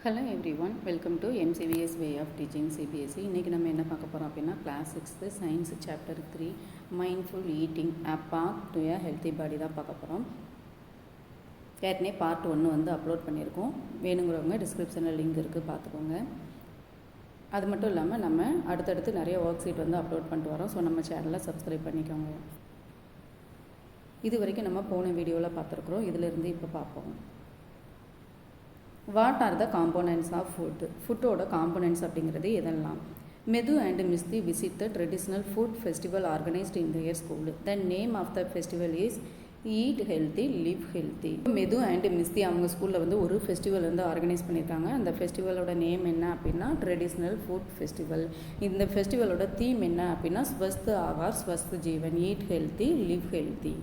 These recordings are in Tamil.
Hello everyone, welcome to MCVS way of teaching CBSE. இன்றைக்கி நம்ம என்ன பார்க்க போகிறோம் அப்படின்னா class 6 science chapter 3 mindful eating a path to a healthy body தான் பார்க்க போகிறோம். ஏற்கனவே பார்ட் 1 வந்து அப்லோட் பண்ணியிருக்கோம். வேணுங்கிறவங்க டிஸ்கிரிப்ஷனில் லிங்க் இருக்குது, பார்த்துக்கோங்க. அது மட்டும் இல்லாமல் நம்ம அடுத்தடுத்து நிறைய ஒர்க் ஷீட் வந்து அப்லோட் பண்ணிட்டு வரோம். ஸோ நம்ம சேனலில் சப்ஸ்கிரைப் பண்ணிக்கோங்க. இது வரைக்கும் நம்ம போன வீடியோவில் பார்த்துருக்குறோம். இதிலிருந்து இப்போ பார்ப்போம். What are the components of food? ஃபுட்டோட காம்போனன்ட்ஸ் அப்படிங்கிறது எதெல்லாம்? Meethu and Mishti visit the traditional food festival organised in their school. The name of the festival is eat healthy live healthy. Meethu and Mishti அவங்க ஸ்கூலில் வந்து ஒரு ஃபெஸ்டிவல் வந்து ஆர்கனைஸ் பண்ணியிருக்காங்க. அந்த ஃபெஸ்டிவலோட நேம் என்ன அப்படின்னா ட்ரெடிஷ்னல் ஃபுட் ஃபெஸ்டிவல். இந்த ஃபெஸ்டிவலோட தீம் என்ன அப்படின்னா Swasth Aahar Swasth Jeevan, eat healthy live healthy.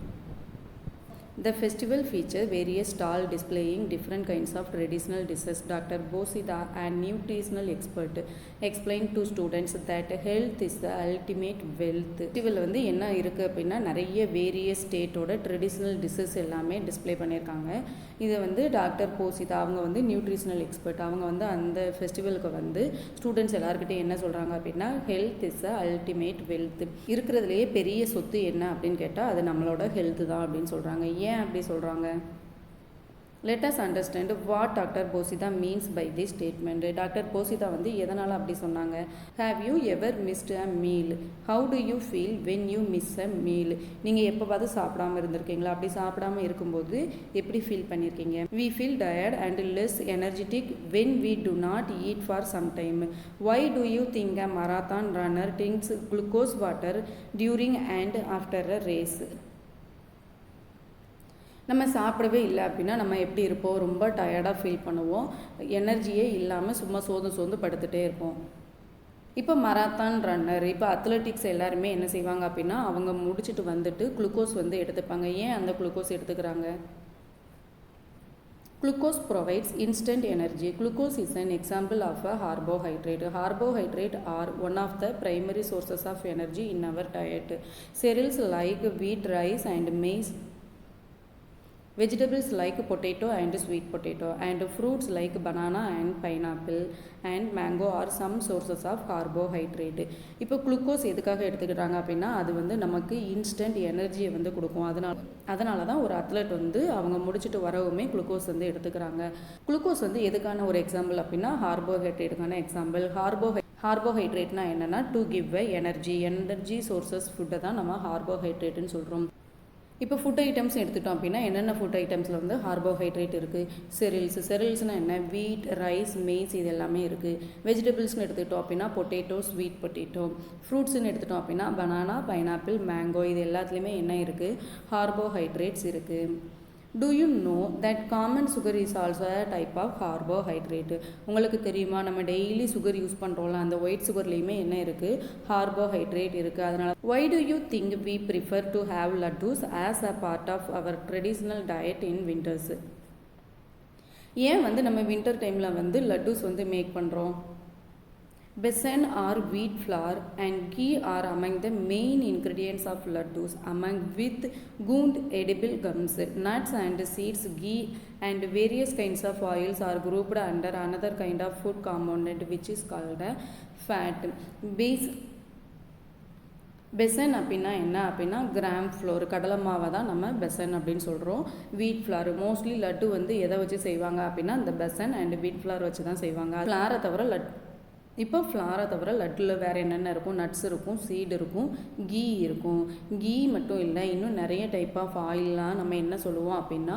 The festival features various stalls displaying different kinds of traditional dishes. Dr. Bosida, a nutritional expert, explained to students that health is the ultimate wealth. Festival வந்து என்ன இருக்குது அப்படின்னா நிறைய வேரியஸ் ஸ்டேட்டோட ட்ரெடிஷ்னல் டிஷ்ஷஸ் எல்லாமே டிஸ்பிளே பண்ணியிருக்காங்க. இதை வந்து டாக்டர் போசிதா அவங்க வந்து நியூட்ரிஷனல் எக்ஸ்பர்ட். அவங்க வந்து அந்த ஃபெஸ்டிவலுக்கு வந்து ஸ்டூடெண்ட்ஸ் எல்லாருக்கிட்டையும் என்ன சொல்கிறாங்க அப்படின்னா health is the ultimate wealth. இருக்கிறதுலையே பெரிய சொத்து என்ன அப்படின்னு கேட்டால் அது நம்மளோட ஹெல்த் தான் அப்படின்னு சொல்கிறாங்க. ஏன் அப்படி சொல்கிறாங்க? Let us understand what Dr. Bosida means by this statement. Doctor Poshita வந்து எதனால் அப்படி சொன்னாங்க? Have you ever missed a meal? How do you feel when you miss a meal? நீங்கள் எப்போவாது சாப்பிடாமல் இருந்திருக்கீங்களா? அப்படி சாப்பிடாமல் இருக்கும்போது எப்படி ஃபீல் பண்ணியிருக்கீங்க? We feel tired and less energetic when we do not eat for some time. Why do you think a marathon runner drinks glucose water during and after a race? நம்ம சாப்பிடவே இல்லை அப்படின்னா நம்ம எப்படி இருப்போம்? ரொம்ப டயர்டாக ஃபீல் பண்ணுவோம், எனர்ஜியே இல்லாமல் சும்மா சோர்ந்து படுத்துகிட்டே இருப்போம். இப்போ மராத்தான் ரன்னர், இப்போ அத்லெட்டிக்ஸ் எல்லாருமே என்ன செய்வாங்க அப்படின்னா அவங்க முடிச்சுட்டு வந்துட்டு குளுக்கோஸ் வந்து எடுத்துப்பாங்க. ஏன் அந்த குளுக்கோஸ் எடுத்துக்கிறாங்க? Glucose provides instant energy. Glucose is an example of a carbohydrate. Carbohydrate are one of the primary sources of energy in our diet. Cereals like wheat, rice and maize, vegetables like potato and sweet potato, and fruits like banana and pineapple and mango are some sources of carbohydrate. இப்போ குளுக்கோஸ் எதுக்காக எடுத்துக்கிறாங்க அப்படின்னா அது வந்து நமக்கு இன்ஸ்டன்ட் எனர்ஜியை வந்து கொடுக்கும். அதனால தான் ஒரு அத்லெட் வந்து அவங்க முடிச்சுட்டு வரவுமே குளுக்கோஸ் வந்து எடுத்துக்கிறாங்க. குளுக்கோஸ் வந்து எதுக்கான ஒரு எக்ஸாம்பிள் அப்படின்னா கார்போஹைட்ரேட்டுக்கான எக்ஸாம்பிள். கார்போஹைட்ரேட்னா என்னென்னா to give a energy sources ஃபுட்டை தான் நம்ம கார்போஹைட்ரேட்டுன்னு சொல்கிறோம். இப்போ ஃபுட் ஐட்டம்ஸ் எடுத்துட்டோம் அப்படின்னா என்னென்ன ஃபுட் ஐட்டம்ஸில் வந்து கார்போஹைட்ரேட் இருக்குது? செரில்ஸ்னால் என்ன? வீட், ரைஸ், மேஸ் இது எல்லாமே இருக்குது. வெஜிடபிள்ஸ்னு எடுத்துக்கிட்டோம் அப்படின்னா பொட்டேட்டோ, ஸ்வீட் பொட்டேட்டோ. ஃப்ரூட்ஸ்னு எடுத்துட்டோம் அப்படின்னா பனானா, பைனாப்பிள், மேங்கோ இது எல்லாத்துலேயுமே என்ன இருக்குது? கார்போஹைட்ரேட்ஸ் இருக்குது. Do you know that common sugar is also a type of carbohydrate? உங்களுக்கு தெரியுமா நம்ம டெய்லி சுகர் யூஸ் பண்ணுறோம்ல அந்த ஒயிட் சுகர்லேயுமே என்ன இருக்குது? கார்போஹைட்ரேட் இருக்குது. அதனால் why do you think we prefer to have laddus as a part of our traditional diet in winters? ஏன் வந்து நம்ம வின்டர் டைமில் வந்து லட்டூஸ் வந்து மேக் பண்ணுறோம்? Besan or wheat flour and ghee are among the main ingredients of laddus, among with gund edible gums, nuts and seeds. Ghee and various kinds of oils are grouped under another kind of food component which is called a fat. Besant அப்படின்னா என்ன அப்படின்னா கிராம் ஃப்ளோர், கடலை மாவை தான் நம்ம பெசன் அப்படின்னு சொல்கிறோம். வீட் ஃப்ளார் மோஸ்ட்லி லட்டு வந்து எதை வச்சு செய்வாங்க அப்படின்னா இந்த பெசன் அண்ட் வீட் ஃப்ளார் வச்சு தான் செய்வாங்க. ஃப்ளாரை தவிர லட்டில் வேறு என்னென்ன இருக்கும்? நட்ஸ் இருக்கும், சீடு இருக்கும், கீ இருக்கும். கீ மட்டும் இல்லை, இன்னும் நிறைய டைப் ஆஃப் ஆயிலெலாம் நம்ம என்ன சொல்லுவோம் அப்படின்னா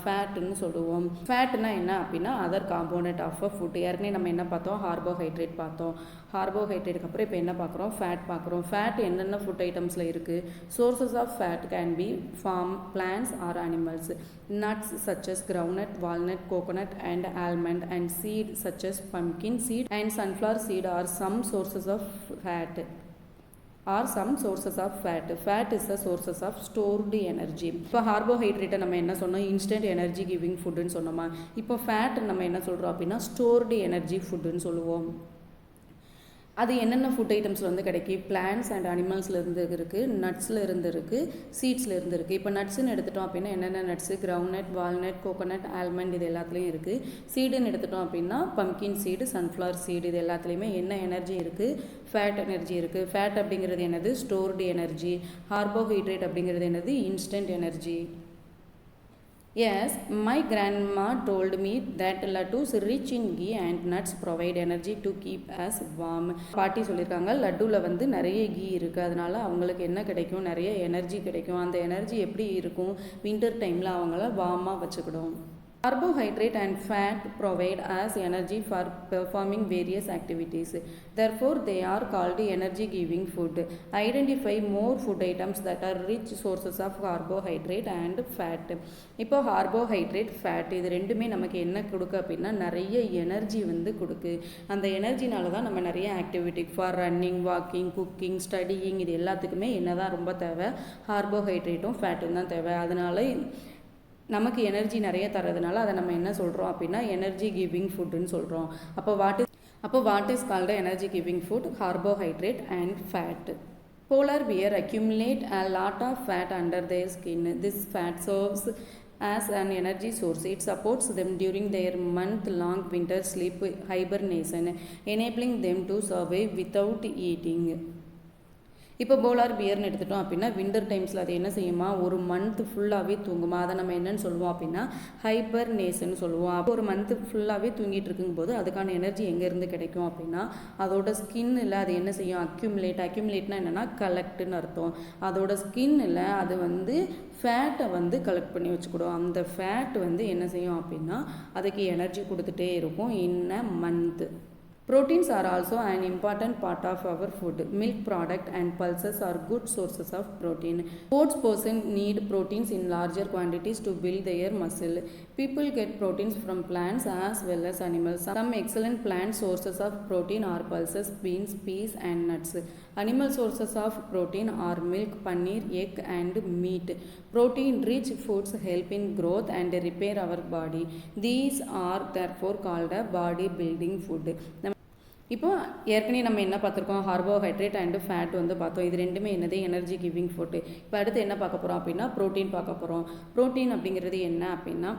ஃபேட்டுன்னு சொல்லுவோம். ஃபேட்டுனா என்ன அப்படின்னா other component of a food. ஏற்கனவே நம்ம என்ன பார்த்தோம்? கார்போஹைட்ரேட் பார்த்தோம். கார்போஹைட்ரேட்டுக்கு அப்புறம் இப்போ என்ன பார்க்குறோம்? ஃபேட் பார்க்குறோம். ஃபேட் என்னென்ன ஃபுட் ஐட்டம்ஸில் இருக்குது? Sources of fat can be from plants or animals. Nuts such as groundnut, walnut, coconut and almond, and seed such as pumpkin seed and sunflower seed are some sources of fat. Fat is the sources of stored energy. இப்போ கார்போஹைட்ரேட்டை நம்ம என்ன சொன்னோம்? இன்ஸ்டன்ட் எனர்ஜி கிவிங் ஃபுட்டுன்னு சொன்னோமா? இப்போ ஃபேட் நம்ம என்ன சொல்கிறோம் அப்படின்னா ஸ்டோர்டு எனர்ஜி ஃபுட்டுன்னு சொல்லுவோம். அது என்னென்ன ஃபுட் ஐட்டம்ஸில் வந்து கிடைக்கும்? பிளான்ட்ஸ் அண்ட் அனிமல்ஸில் இருந்து இருக்குது, நட்ஸில் இருந்து இருக்குது, சீட்ஸில் இருந்து இருக்குது. இப்போ நட்ஸ்ன்னு எடுத்துட்டோம் அப்படின்னா என்னென்ன nuts? Groundnut, walnut, coconut, almond, இது எல்லாத்துலேயும் இருக்குது. சீடுன்னு எடுத்துட்டோம் அப்படின்னா பம்கின் சீடு, சன்ஃப்ளவர் சீடு, இது எல்லாத்துலேயுமே என்ன எனர்ஜி இருக்குது? ஃபேட் எனர்ஜி இருக்குது. ஃபேட் அப்படிங்கிறது என்னது? Stored energy. கார்போஹைட்ரேட் அப்படிங்கிறது என்னது? Instant energy. Yes, my grandma told me that laddus rich in ghee and nuts provide energy to keep us warm. பாட்டி சொல்லியிருக்காங்க லட்டுவில் வந்து நிறைய கீ இருக்குது, அதனால அவங்களுக்கு என்ன கிடைக்கும்? நிறைய எனர்ஜி கிடைக்கும். அந்த எனர்ஜி எப்படி இருக்கும்? வின்டர் டைமில் அவங்கள வார்மாக வச்சுக்கிடும். Carbohydrate and fat provide us energy for performing various activities. Therefore, they are called energy-giving food. Identify more food items that are rich sources of carbohydrate and fat. இப்போ கார்போஹைட்ரேட், ஃபேட் இது ரெண்டுமே நமக்கு என்ன கொடுக்கு அப்படின்னா நிறைய எனர்ஜி வந்து கொடுக்கு. அந்த எனர்ஜினால தான் நம்ம நிறைய activity for running, walking, cooking, studying, இது எல்லாத்துக்குமே என்ன தான் ரொம்ப தேவை? கார்போஹைட்ரேட்டும் ஃபேட்டும் தான் தேவை. அதனால நமக்கு எனர்ஜி நிறைய தரதுனால அதை நம்ம என்ன சொல்கிறோம் அப்படின்னா எனர்ஜி கிவிங் ஃபுட்டுன்னு சொல்கிறோம். அப்போ what is called energy giving food? Carbohydrate and fat. Polar bear accumulate a lot of fat under their skin. This fat serves as an energy source. It supports them during their month-long winter sleep hibernation, enabling them to survive without eating. இப்போ போலார் பியர்னு எடுத்துட்டோம் அப்படின்னா வின்டர் டைம்ஸில் அது என்ன செய்யுமா? ஒரு மந்த் ஃபுல்லாகவே தூங்குமா. அதை நம்ம என்னென்னு சொல்லுவோம் அப்படின்னா ஹைபர்னேஷன் சொல்லுவோம். அப்போ ஒரு மந்த் ஃபுல்லாகவே தூங்கிட்டு இருக்கும்போது அதுக்கான எனர்ஜி எங்கேருந்து கிடைக்கும் அப்படின்னா அதோட ஸ்கின்னில் அது என்ன செய்யும்? அக்யூமுலேட்னா என்னென்னா கலெக்ட்னு அர்த்தம். அதோட ஸ்கின்னில் அது வந்து ஃபேட்டை வந்து கலெக்ட் பண்ணி வச்சுக்கிடும். அந்த ஃபேட் வந்து என்ன செய்யும் அப்படின்னா அதுக்கு எனர்ஜி கொடுத்துட்டே இருக்கும் in a month. Proteins are also an important part of our food. Milk product and pulses are good sources of protein. Sports person need proteins in larger quantities to build their muscle. People get proteins from plants as well as animals. Some excellent plant sources of protein are pulses, beans, peas and nuts. Animal sources of protein are milk, paneer, egg and meat. Protein-rich foods help in growth and repair our body. These are therefore called a body building food. இப்போ ஏற்கனவே நம்ம என்ன பார்த்துருக்கோம்? கார்போஹைட்ரேட் அண்டு ஃபேட் வந்து பார்த்தோம். இது ரெண்டுமே என்னது? Energy giving food. இப்போ அடுத்து என்ன பார்க்க போகிறோம் அப்படின்னா ப்ரோட்டீன் பார்க்க போகிறோம். ப்ரோட்டீன் அப்படிங்கிறது என்ன அப்படின்னா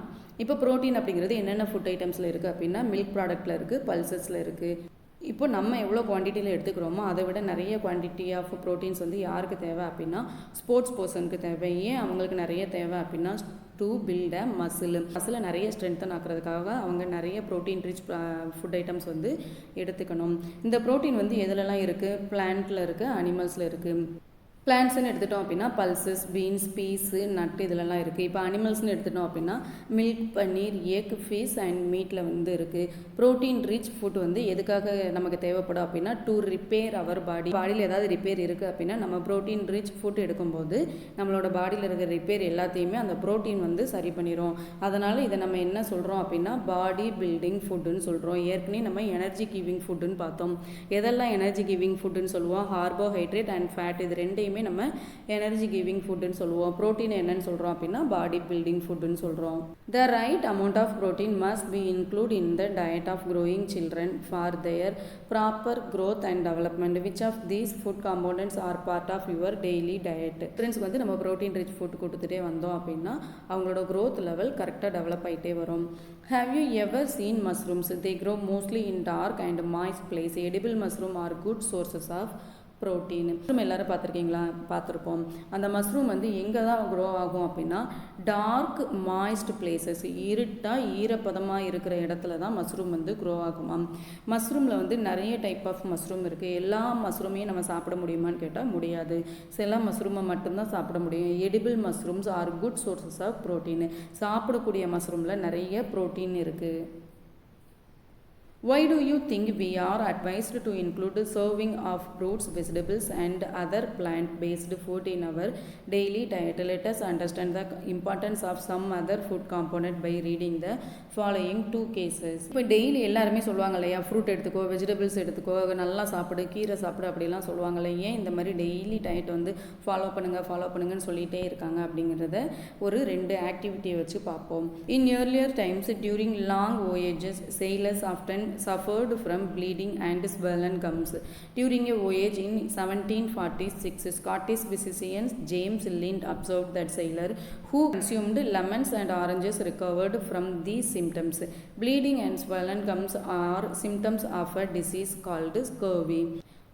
இப்போ ப்ரோட்டீன் அப்படிங்கிறது என்னென்ன ஃபுட் ஐட்டம்ஸில் இருக்குது அப்படின்னா மில்க் ப்ராடக்ட்டில் இருக்குது, பல்சஸில் இருக்குது. இப்போ நம்ம எவ்வளோ குவான்டிட்டியில் எடுத்துக்கிறோமோ அதை விட நிறைய குவான்டிட்டி ஆஃப் ப்ரோட்டீன்ஸ் வந்து யாருக்கு தேவை அப்படின்னா ஸ்போர்ட்ஸ் பர்சனுக்கு தேவை. ஏன் அவங்களுக்கு நிறைய தேவை அப்படின்னா டு பில்ட் அ மசிலை நிறைய ஸ்ட்ரென்த்தன் ஆக்கிறதுக்காக அவங்க நிறைய ப்ரோட்டீன் ரிச் ஃபுட் ஐட்டம்ஸ் வந்து எடுத்துக்கணும். இந்த ப்ரோட்டீன் வந்து எதுலலாம் இருக்குது? பிளான்ட்டில் இருக்குது, அனிமல்ஸில் இருக்குது. பிளான்ட்ஸ்ன்னு எடுத்துட்டோம் அப்படின்னா பல்சஸ், பீன்ஸ், பீஸு, நட்டு இதிலலாம் இருக்குது. இப்போ அனிமல்ஸ்னு எடுத்துட்டோம் அப்படின்னா milk, paneer, egg, fish and மீட்டில் வந்து இருக்குது. ப்ரோட்டீன் ரிச் ஃபுட் வந்து எதுக்காக நமக்கு தேவைப்படும் அப்படின்னா டு ரிப்பேர் அவர் பாடியில் ஏதாவது ரிப்பேர் இருக்குது அப்படின்னா நம்ம ப்ரோட்டீன் ரிச் ஃபுட் எடுக்கும்போது நம்மளோட பாடியில் இருக்கிற ரிப்பேர் எல்லாத்தையுமே அந்த ப்ரோட்டீன் வந்து சரி பண்ணிடும். அதனால் இதை நம்ம என்ன சொல்கிறோம் அப்படின்னா பாடி பில்டிங் ஃபுட்டுன்னு சொல்கிறோம். ஏற்கனவே நம்ம எனர்ஜி கிவிங் ஃபுட்டுன்னு பார்த்தோம். எதெல்லாம் எனர்ஜி கிவிங் ஃபுட்டுன்னு சொல்லுவோம்? கார்போஹைட்ரேட் அண்ட் ஃபேட், இது ரெண்டையும் நம்ம எனர்ஜி கிவிங் ஃபுட்னு சொல்லுவோம். புரோட்டீன் என்னன்னு சொல்கிறோம் அப்படின்னா பாடி பில்டிங் ஃபுட்னு சொல்கிறோம். The right amount of protein must be included in the diet of growing children for their proper growth and development. Which of these food components are part of your daily diet? ஃப்ரெண்ட்ஸ்க்கு வந்து நம்ம ப்ரோட்டீன் ரிச் ஃபுட் கொடுத்துட்டே வந்தோம் அப்படின்னா அவங்களோட growth லெவல் கரெக்டாக டெவலப் ஆகிட்டே வரும். Have you ever seen mushrooms? They grow mostly in dark and moist place. Edible mushroom are good sources of protein. Mushroom எல்லோரும் பார்த்துருப்போம். அந்த மஷ்ரூம் வந்து எங்கே தான் க்ரோ ஆகும் அப்படின்னா டார்க் மாய்ஸ்ட் பிளேசஸ், இருட்டாக ஈரப்பதமாக இருக்கிற இடத்துல தான் மஷ்ரூம் வந்து க்ரோ ஆகுமாம். மஷ்ரூமில் வந்து நிறைய டைப் ஆஃப் மஷ்ரூம் இருக்குது. எல்லா மஷ்ரூமையும் நம்ம சாப்பிட முடியுமான்னு கேட்டால் முடியாது. சில மஷ்ரூமை மட்டும்தான் சாப்பிட முடியும். Edible mushrooms are good sources of protein. சாப்பிடக்கூடிய மஷ்ரூமில் நிறைய ப்ரோட்டீன் இருக்குது. Why do you think we are advised to include serving of fruits, vegetables and other plant-based food in our daily diet? Let us understand the importance of some other food component by reading the following two cases. இப்போ டெய்லி எல்லாருமே சொல்லுவாங்க இல்லையா, ஃப்ரூட் எடுத்துக்கோ, வெஜிடபிள்ஸ் எடுத்துக்கோ, நல்லா சாப்பிடு, கீரை சாப்பிடு அப்படிலாம் சொல்லுவாங்க இல்லையா. ஏன் இந்த மாதிரி டெய்லி டயட் வந்து ஃபாலோ பண்ணுங்கன்னு சொல்லிகிட்டே இருக்காங்க அப்படிங்கிறத ஒரு 2 ஆக்டிவிட்டியை வச்சு பார்ப்போம். In earlier times, during long voyages, sailors often suffered from bleeding and swollen gums. During a voyage in 1746, Scottish physician James Lind observed that sailors who consumed lemons and oranges recovered from these symptoms. Bleeding and swollen gums are symptoms of a disease called scurvy.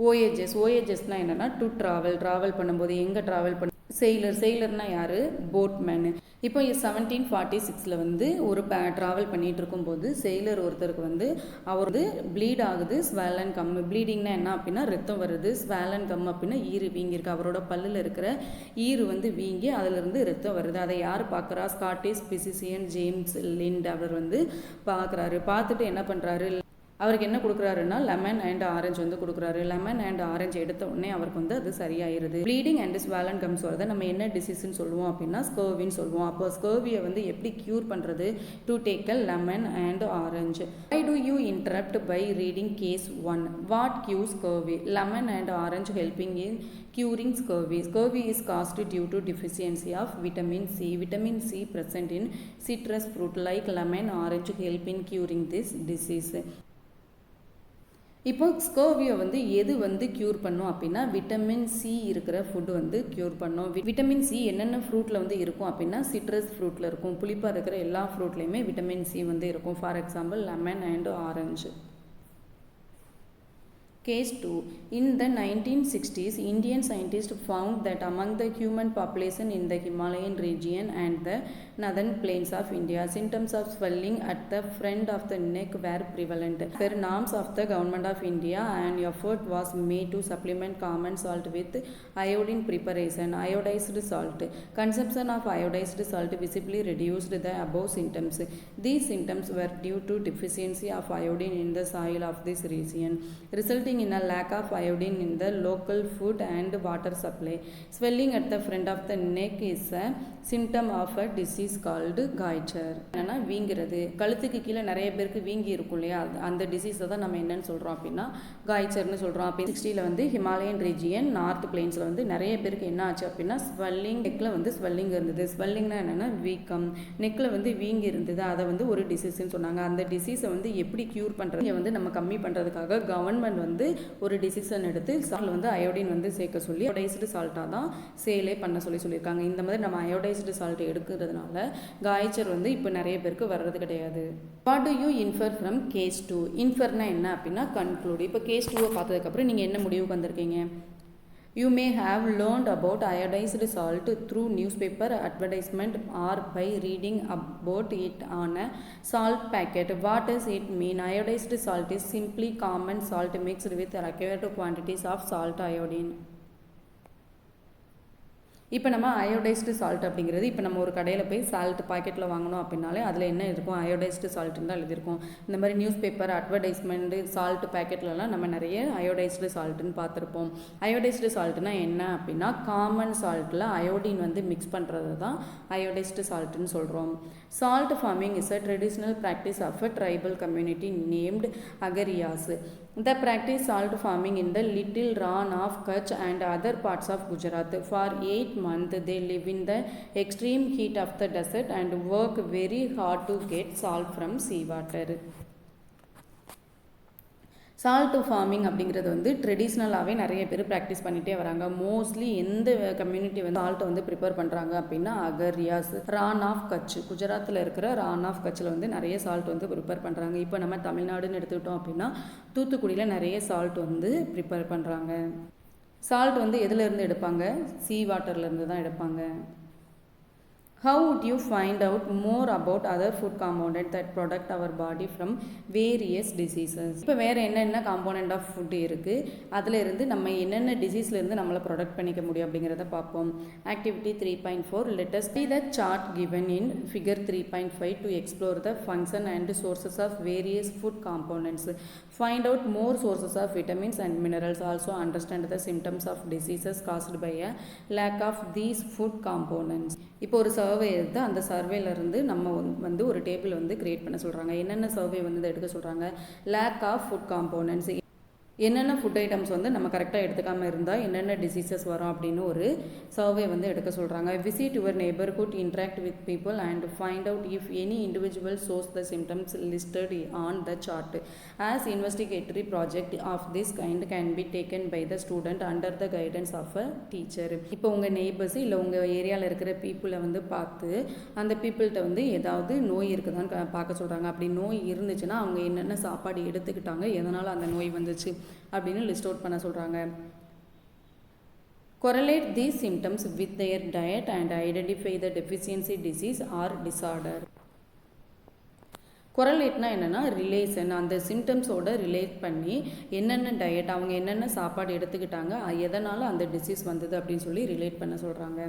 ஓஏஜஸ்னால் என்னென்னா டு ட்ராவல் பண்ணும்போது எங்கே ட்ராவல் பண்ண செயிலர்னால் யார் போட்மேனு. இப்போ 1746 வந்து ஒரு ட்ராவல் பண்ணிகிட்டு இருக்கும்போது செயிலர் ஒருத்தருக்கு அவர் ப்ளீட் ஆகுது, ஸ்வெல்லன் கம். ப்ளீடிங்னா என்ன அப்படின்னா ரத்தம் வருது, ஸ்வெல்லன் கம் அப்படின்னா ஈறு வீங்கியிருக்கு. அவரோட பல்லில் இருக்கிற ஈறு வீங்கி அதிலிருந்து ரத்தம் வருது. அதை யார் பார்க்குறா? ஸ்காட்டிஷ் பிசிசியன் ஜேம்ஸ் லிண்ட் அவர் பார்க்குறாரு. பார்த்துட்டு என்ன பண்ணுறாரு? அவருக்கு என்ன கொடுக்குறாருன்னா லெமன் அண்ட் ஆரஞ்சு கொடுக்குறாரு. லெமன் அண்ட் ஆரஞ்சு எடுத்த உடனே அவருக்கு அது சரியாயிருது. ப்ளீடிங் அண்ட் ஸ்வெல்லன் கம்ஸ் வரதை நம்ம என்ன டிசீஸ்ன்னு சொல்லுவோம் அப்படின்னா ஸ்கர்வின்னு சொல்லுவோம். அப்போ ஸ்கர்வியை எப்படி க்யூர் பண்ணுறது? To take a lemon and orange. Why do you interrupt by reading case 1? What cures scurvy? Lemon and orange helping in curing scurvy. Scurvy is caused due to deficiency of vitamin C. Vitamin C present in citrus fruit like lemon, orange help in curing this disease. இப்போ ஸ்கர்வியை எது க்யூர் பண்ணும் அப்படின்னா விட்டமின் சி இருக்கிற ஃபுட்டு க்யூர் பண்ணும். விட்டமின் சி என்னென்ன ஃப்ரூட்டில் இருக்கும் அப்படின்னா சிட்ரஸ் ஃப்ரூட்டில் இருக்கும். புளிப்பாக இருக்கிற எல்லா ஃப்ரூட்லேயுமே விட்டமின் சி இருக்கும். For example lemon and orange. Case 2. In the 1960s, Indian scientists found that among the human population in the Himalayan region and the northern plains of India, symptoms of swelling at the front of the neck were prevalent. Per norms of the Government of India, an effort was made to supplement common salt with iodine preparation, iodized salt. Consumption of iodized salt visibly reduced the above symptoms. These symptoms were due to deficiency of iodine in the soil of this region, resulting in a lack of iodine in the local food and water supply. Swelling at the front of the neck is a symptom of a disease called goiter. என்னன்னா வீங்கிறது. கழுத்துக்கு கீழே நிறைய பேருக்கு வீங்கி இருக்கும் இல்லையா, அந்த டிசீஸை தான் நம்ம என்னன்னு சொல்கிறோம் அப்படின்னா காய்ச்சர்னு சொல்கிறோம். அப்போ 60ல் ஹிமாலயன் ரீஜியன் நார்த் பிளெயின்ஸில் நிறைய பேருக்கு என்ன ஆச்சு அப்படின்னா ஸ்வெல்லிங், நெக்கில் ஸ்வெல்லிங் இருந்தது. ஸ்வெல்லிங்னா என்னென்னா வீக்கம், நெக்கில் வீங்கி இருந்தது. அதை ஒரு டிசீஸ்ன்னு சொன்னாங்க. அந்த டிசீஸை எப்படி க்யூர் பண்ணுறது நம்ம கம்மி பண்ணுறதுக்காக கவர்மெண்ட் ஒரு டிசிஷன் எடுத்து சால்ட் அயோடின் சேர்க்க சொல்லி அயோடைஸ்டு சால்ட்டாக தான் சேலே பண்ண சொல்லியிருக்காங்க. இந்த மாதிரி நம்ம அயோடைஸ்டு சால்ட் எடுக்கிறதுனால காய்ச்சல் இப்போ நிறைய பேருக்கு வர்றது கிடையாது. What do you infer from case 2? இன்ஃபர்னா என்ன அப்படின்னா கன்க்ளூட். இப்போ கேஸ் 2 பார்த்ததுக்கப்புறம் நீங்கள் என்ன முடிவுக்கு வந்திருக்கீங்க? You may have learned about iodized salt through newspaper advertisement or by reading about it on a salt packet. What does it mean? Iodized salt is simply common salt mixed with required quantities of salt iodine. இப்போ நம்ம அயோடைஸ்டு சால்ட் அப்படிங்கிறது இப்போ நம்ம ஒரு கடையில் போய் சால்ட் பாக்கெட்டில் வாங்கினோம் அப்படின்னாலே அதில் என்ன இருக்கும்? அயோடைஸ்டு சால்ட்டுன்னு தான் எழுதியிருக்கும். இந்த மாதிரி நியூஸ் பேப்பர் அட்வர்டைஸ்மெண்ட்டு சால்ட் பேக்கெட்லலாம் நம்ம நிறைய அயோடைஸ்டு சால்ட்டுன்னு பார்த்துருப்போம். அயோடைஸ்டு சால்ட்டுனா என்ன அப்படின்னா காமன் சால்ட்டில் அயோடின் மிக்ஸ் பண்ணுறது தான் அயோடைஸ்டு சால்ட்டுன்னு சொல்கிறோம். Salt farming is a traditional practice of a tribal community named Agariyas. The practice salt farming in the Little Rann of Kutch and other parts of Gujarat. For 8 months they live in the extreme heat of the desert and work very hard to get salt from seawater. Salt farming அப்படிங்கிறது ட்ரெடிஷ்னலாகவே நிறைய பேர் ப்ராக்டிஸ் பண்ணிகிட்டே வராங்க. மோஸ்ட்லி எந்த கம்யூனிட்டி சால்ட்டை ப்ரிப்பேர் பண்ணுறாங்க அப்படின்னா அகர்யாஸ், ரான் ஆஃப் கட்ச், குஜராத்தில் இருக்கிற ரான் ஆஃப் கட்சில் நிறைய சால்ட் ப்ரிப்பேர் பண்ணுறாங்க. இப்போ நம்ம தமிழ்நாடுன்னு எடுத்துக்கிட்டோம் அப்படின்னா தூத்துக்குடியில் நிறைய சால்ட் ப்ரிப்பேர் பண்ணுறாங்க. சால்ட் எதுலேருந்து எடுப்பாங்க? சீ வாட்டர்லேருந்து தான் எடுப்பாங்க. How would you find out more about other food components that protect our body from various diseases? இப்போ வேறு என்னென்ன காம்போனண்ட் ஆஃப் ஃபுட் இருக்குது, அதில் இருந்து நம்ம என்னென்ன டிசீஸ்லேருந்து நம்மளை ப்ரொடக்ட் பண்ணிக்க முடியும் அப்படிங்கிறத பார்ப்போம். Activity 3.4. Let us see the chart given in figure 3.5 to explore the function and sources of various food components. Find out more sources of vitamins and minerals. Also understand the symptoms of diseases caused by a lack of these food components. இப்போ ஒரு சர்வே எடுத்து அந்த சர்வேலேருந்து நம்ம ஒரு டேபிள் கிரியேட் பண்ண சொல்கிறாங்க. என்னென்ன சர்வே எடுக்க சொல்கிறாங்க? Lack of food components. என்னென்ன ஃபுட் ஐட்டம்ஸ் வந்து நம்ம கரெக்டாக எடுத்துக்காமல் இருந்தால் என்னென்ன டிசீசஸ் வரும் அப்படின்னு ஒரு சர்வே வந்து எடுக்க சொல்கிறாங்க. Visit your neighbourhood, interact with people and find out if any individual shows the symptoms listed on the chart. As investigatory project of this kind can be taken by the student under the guidance of a teacher. இப்போ உங்கள் நெய்பர்ஸ் இல்லை உங்கள் ஏரியாவில் இருக்கிற பீப்புளை வந்து பார்த்து அந்த பீப்புள்கிட்ட வந்து ஏதாவது நோய் இருக்குதான்னு பார்க்க சொல்கிறாங்க. அப்படி நோய் இருந்துச்சுன்னா அவங்க என்னென்ன சாப்பாடு எடுத்துக்கிட்டாங்க, எதனால் அந்த நோய் வந்துச்சு அப்படின்னு லிஸ்ட் அவுட் பண்ண சொல்கிறாங்க. Correlate these symptoms with their diet and identify the deficiency disease or disorder. கொரலேட்னா என்னென்னா ரிலேஷன், அந்த சிம்டம்ஸோட ரிலேட் பண்ணி என்னென்ன டயட், அவங்க என்னென்ன சாப்பாடு எடுத்துக்கிட்டாங்க, எதனால் அந்த டிசீஸ் வந்தது அப்படின்னு சொல்லி ரிலேட் பண்ண சொல்கிறாங்க.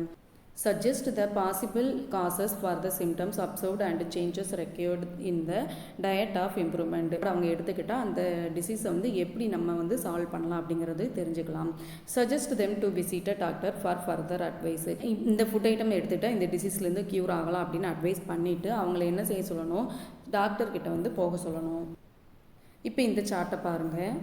Suggest the possible causes for the symptoms observed and changes required in the diet of improvement. அவங்க எடுத்துக்கிட்டால் அந்த டிசீஸை வந்து எப்படி நம்ம வந்து சால்வ் பண்ணலாம் அப்படிங்கிறது தெரிஞ்சுக்கலாம். Suggest them to visit a doctor for further advice. இந்த ஃபுட் ஐட்டம் எடுத்துகிட்டால் இந்த டிசீஸ்லேருந்து க்யூர் ஆகலாம் அப்படின்னு அட்வைஸ் பண்ணிவிட்டு அவங்கள என்ன செய்ய சொல்லணும், டாக்டர்கிட்ட வந்து போக சொல்லணும். இப்போ இந்த சார்ட்டை பாருங்கள்.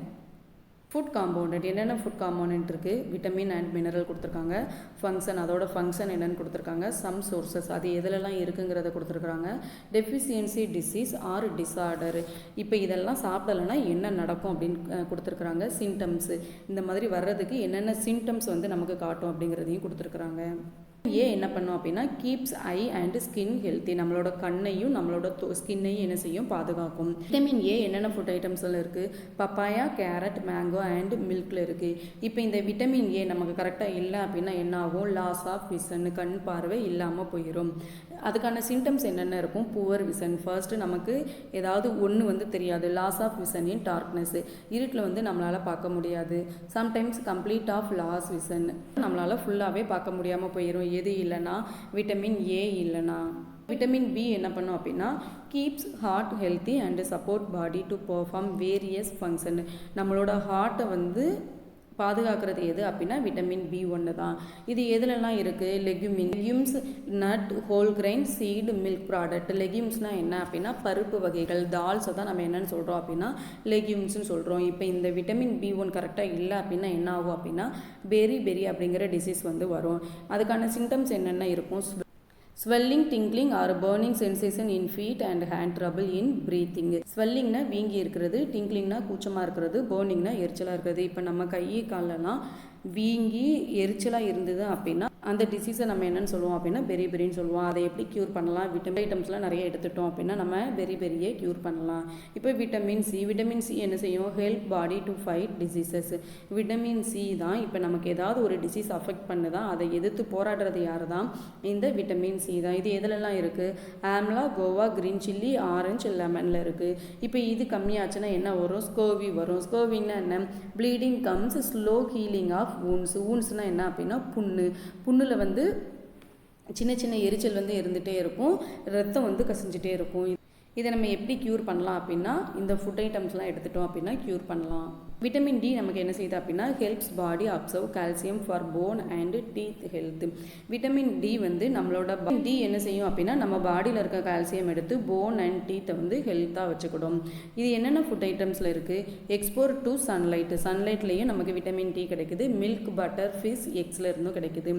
ஃபுட் காம்பவுண்ட் என்னென்ன ஃபுட் காம்பவுண்ட் இருக்குது, விட்டமின் அண்ட் மினரல் கொடுத்துருக்காங்க. ஃபங்க்ஷன், அதோட ஃபங்க்ஷன் என்னென்னு கொடுத்துருக்காங்க. சம் சோர்சஸ், அது எதுலலாம் இருக்குங்கிறத கொடுத்துருக்குறாங்க. டெஃபிஷியன்சி டிசீஸ் ஆர் டிஸார்டர், இப்போ இதெல்லாம் சாப்பிடலைன்னா என்ன நடக்கும் அப்படின்னு கொடுத்துருக்குறாங்க. சிம்டம்ஸு, இந்த மாதிரி வர்றதுக்கு என்னென்ன சிம்டம்ஸ் வந்து நமக்கு காட்டும் அப்படிங்கிறதையும் கொடுத்துருக்குறாங்க. என்ன பண்ணும் அப்படின்னா keeps I and skin healthy, நம்மளோட கண்ணையும் நம்மளோட ஸ்கின்னையும் என்ன செய்யும், பாதுகாக்கும். விட்டமின் ஏ என்னென்ன ஃபுட் ஐட்டம்ஸில் இருக்குது, பப்பாயா, கேரட், மேங்கோ அண்ட் மில்கில் இருக்குது. இப்போ இந்த விட்டமின் ஏ நமக்கு கரெக்டாக இல்லை அப்படின்னா என்ன ஆகும், லாஸ் ஆஃப் விஷன், கண் பார்வை இல்லாமல் போயிடும். அதுக்கான சிம்டம்ஸ் என்னென்ன இருக்கும், புவர் விஷன், ஃபர்ஸ்ட்டு நமக்கு ஏதாவது ஒன்று வந்து தெரியாது, loss of vision in darkness, இருட்டில் வந்து நம்மளால் பார்க்க முடியாது. Sometimes complete of loss vision, நம்மளால் ஃபுல்லாகவே பார்க்க முடியாமல் போயிடும். எது இல்லைன்னா, விட்டமின் ஏ இல்லைன்னா. விட்டமின் பி என்ன பண்ணும் அப்படின்னா keeps heart healthy and support body to perform various function, நம்மளோட ஹார்ட்டை வந்து பாதுகாக்கிறது எது அப்படின்னா விட்டமின் B1 தான். இது எதுலலாம் இருக்குது, legumes, nut, whole grain, seed, milk product. லெக்யூம்ஸ்னால் என்ன அப்படின்னா பருப்பு வகைகள், தால்ஸை தான் நம்ம என்னென்னு சொல்கிறோம் அப்படின்னா லெக்யூம்ஸ்னு சொல்கிறோம். இப்போ இந்த விட்டமின் B1 கரெக்டாக இல்லை அப்படின்னா என்ன ஆகும் அப்படின்னா பெரி அப்படிங்கிற டிசீஸ் வந்து வரும். அதுக்கான சிம்டம்ஸ் என்னென்ன இருக்கும், swelling, tingling or burning sensation in feet and hand, trouble in breathing. ஸ்வெல்லிங்னா வீங்கி இருக்கிறது, டிங்க்லிங்னா கூச்சமாக இருக்கிறது, பர்னிங்னா எரிச்சலாக இருக்கிறது. இப்போ நம்ம கை காலெல்லாம் வீங்கி எரிச்சலாக இருந்தது அப்படின்னா அந்த டிசீஸை நம்ம என்னென்னு சொல்லுவோம் அப்படின்னா பெரின்னு சொல்லுவோம். அதை எப்படி க்யூர் பண்ணலாம், விட்டமின் ஐட்டம்ஸ்லாம் நிறைய எடுத்துட்டோம் அப்படின்னா நம்ம பெரியே க்யூர் பண்ணலாம். இப்போ விட்டமின் சி என்ன செய்யும், help body to fight diseases. Vitamin C தான் இப்போ நமக்கு ஏதாவது ஒரு டிசீஸ் அஃபெக்ட் பண்ணுதான், அதை எதிர்த்து போராடுறது யார் தான், இந்த விட்டமின் சி தான். இது எதுலலாம் இருக்குது, amla, guava, green chilli, orange, லெமனில் இருக்குது. இப்போ இது கம்மியாச்சுன்னா என்ன வரும், ஸ்கோவி வரும். ஸ்கோவின்னா என்ன, bleeding gums, slow healing of wounds. வூண்ட்ஸ்னால் என்ன அப்படின்னா புண்ணில் வந்து சின்ன எரிச்சல் வந்து இருந்துகிட்டே இருக்கும், ரத்தம் வந்து கசிஞ்சிட்டே இருக்கும். இதை நம்ம எப்படி க்யூர் பண்ணலாம் அப்படின்னா இந்த ஃபுட் ஐட்டம்ஸ்லாம் எடுத்துட்டோம் அப்படின்னா க்யூர் பண்ணலாம். விட்டமின் டி நமக்கு என்ன செய்யுது அப்படின்னா helps body absorb calcium for bone and teeth health. Vitamin D வந்து நம்மளோட டி என்ன செய்யும் அப்படின்னா நம்ம பாடியில் இருக்க கால்சியம் எடுத்து போன் அண்ட் டீத்தை வந்து ஹெல்த்தாக வச்சுக்கிடும். இது என்னென்ன ஃபுட் ஐட்டம்ஸில் இருக்குது, எக்ஸ்போர் டு சன்லைட்லேயும் நமக்கு விட்டமின் டி கிடைக்குது, மில்க், பட்டர், ஃபிஷ், எக்ஸில் இருந்தும் கிடைக்குது.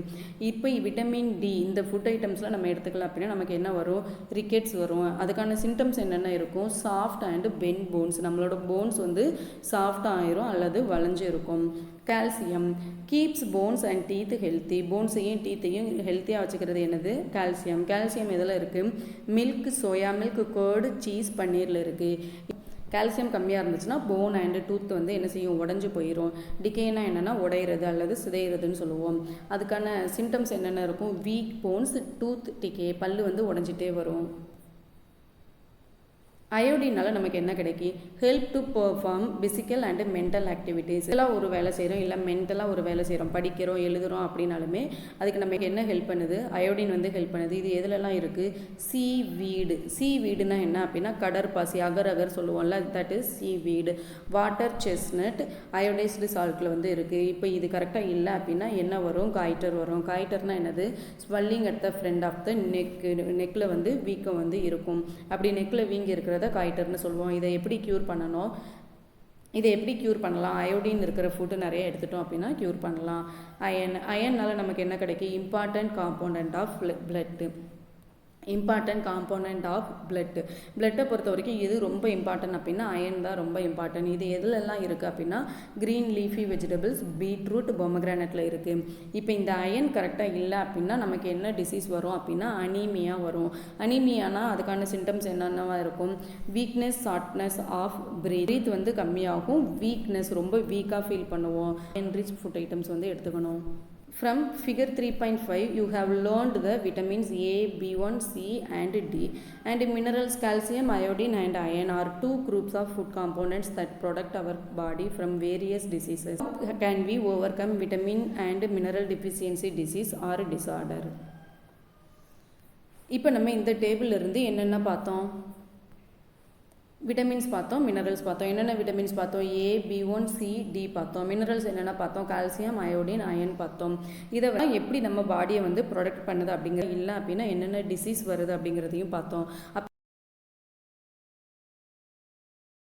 இப்போ விட்டமின் டி இந்த ஃபுட் ஐட்டம்ஸ்லாம் நம்ம எடுத்துக்கலாம் அப்படின்னா நமக்கு என்ன வரும், ரிக்கெட்ஸ் வரும். அதுக்கான சிம்டம்ஸ் என்னென்ன இருக்கும், சாஃப்ட் அண்ட் பென் போன்ஸ், நம்மளோட போன்ஸ் வந்து சாஃப்டாக அல்லது வளைஞ்சு இருக்கும். Calcium keeps bones and teeth healthy, போன்ஸையும் டீத்தையும் ஹெல்த்தியாக வச்சுக்கிறது என்னது, கால்சியம். கால்சியம் எதில் இருக்குது, milk, soya milk, curd, cheese, பன்னீரில் இருக்குது. கால்சியம் கம்மியாக இருந்துச்சுன்னா போன் அண்ட் டூத் வந்து என்ன செய்யும், உடஞ்சி போயிடும். டிகேனா என்னென்னா உடையிறது அல்லது சிதைகிறதுன்னு சொல்லுவோம். அதுக்கான சிம்டம்ஸ் என்னென்ன இருக்கும், வீக் போன்ஸ், டூத் டிகே, பல்லு வந்து உடஞ்சிட்டே வரும். அயோடினால நமக்கு என்ன கிடைக்கும், help to perform physical and mental activities. இதெல்லாம் ஒரு வேலை செய்கிறோம், இல்லை மென்டலாக ஒரு வேலை செய்கிறோம், படிக்கிறோம், எழுதுகிறோம் அப்படின்னாலுமே அதுக்கு நமக்கு என்ன ஹெல்ப் பண்ணுது, அயோடின் வந்து ஹெல்ப் பண்ணுது. இது எதுலலாம் இருக்குது, சீவீடுனா என்ன அப்படின்னா கடற்பாசி, அகர் சொல்லுவோம்ல, that is seaweed. Water chestnut iodised சால்ட்டில் வந்து இருக்குது. இப்போ இது கரெக்டாக இல்லை அப்படின்னா என்ன வரும், காய்டர் வரும். காய்டர்னால் என்னது, swelling at the front of the நெக்கில் வந்து வீக்கம் வந்து இருக்கும். அப்படி நெக்கில் வீங்கி இருக்கிற காய்டர்னு சொல்லுவோம். இதை எப்படி க்யூர் பண்ணணும், இதை எப்படி க்யூர் பண்ணலாம்? அயோடின் இருக்கிற ஃபுட்டு நிறைய எடுத்துட்டோம் அப்படின்னா க்யூர் பண்ணலாம். அயன்னால் நமக்கு என்ன கிடைக்கும்? Important component of blood. Important component of பிளட்டை பொறுத்த வரைக்கும் எது ரொம்ப இம்பார்ட்டன்ட் அப்படின்னா அயன் தான் ரொம்ப இம்பார்ட்டன்ட். இது எதுலெல்லாம் இருக்குது அப்படின்னா க்ரீன் லீஃபி வெஜிடபிள்ஸ், பீட்ரூட், பொமக்ரானட்டில் இருக்குது. இப்போ இந்த அயன் கரெக்டாக இல்லை அப்படின்னா நமக்கு என்ன டிசீஸ் வரும் அப்படின்னா அனீமியா வரும். அனீமியானா அதுக்கான சிம்டம்ஸ் என்னென்னவா இருக்கும்? வீக்னஸ், ஷார்ட்னஸ் ஆஃப் பிரீத் வந்து கம்மியாகும். வீக்னஸ், ரொம்ப வீக்காக ஃபீல் பண்ணுவோம். என்ரிச் ஃபுட் ஐட்டம்ஸ் வந்து எடுத்துக்கணும். From figure 3.5 you have learned the vitamins A, B1, C and D and minerals calcium, iodine and iron are two groups of food components that protect our body from various diseases. How can we overcome vitamin and mineral deficiency disease or disorder? இப்போ நம்ம இந்த டேபிள் இருந்து என்னென்ன பார்த்தோம்? விட்டமின்ஸ் பார்த்தோம், மினரல்ஸ் பார்த்தோம். என்னென்ன விட்டமின்ஸ் பார்த்தோம்? A, B1, C, D பார்த்தோம். மினரல்ஸ் என்னென்ன பார்த்தோம்? கால்சியம், அயோடின், அயன் பார்த்தோம். இதை எப்படி நம்ம பாடியை வந்து ப்ரொடெக்ட் பண்ணுது அப்படிங்கிறது இல்லை அப்படின்னா என்னென்ன டிசீஸ் வருது அப்படிங்கிறதையும் பார்த்தோம்.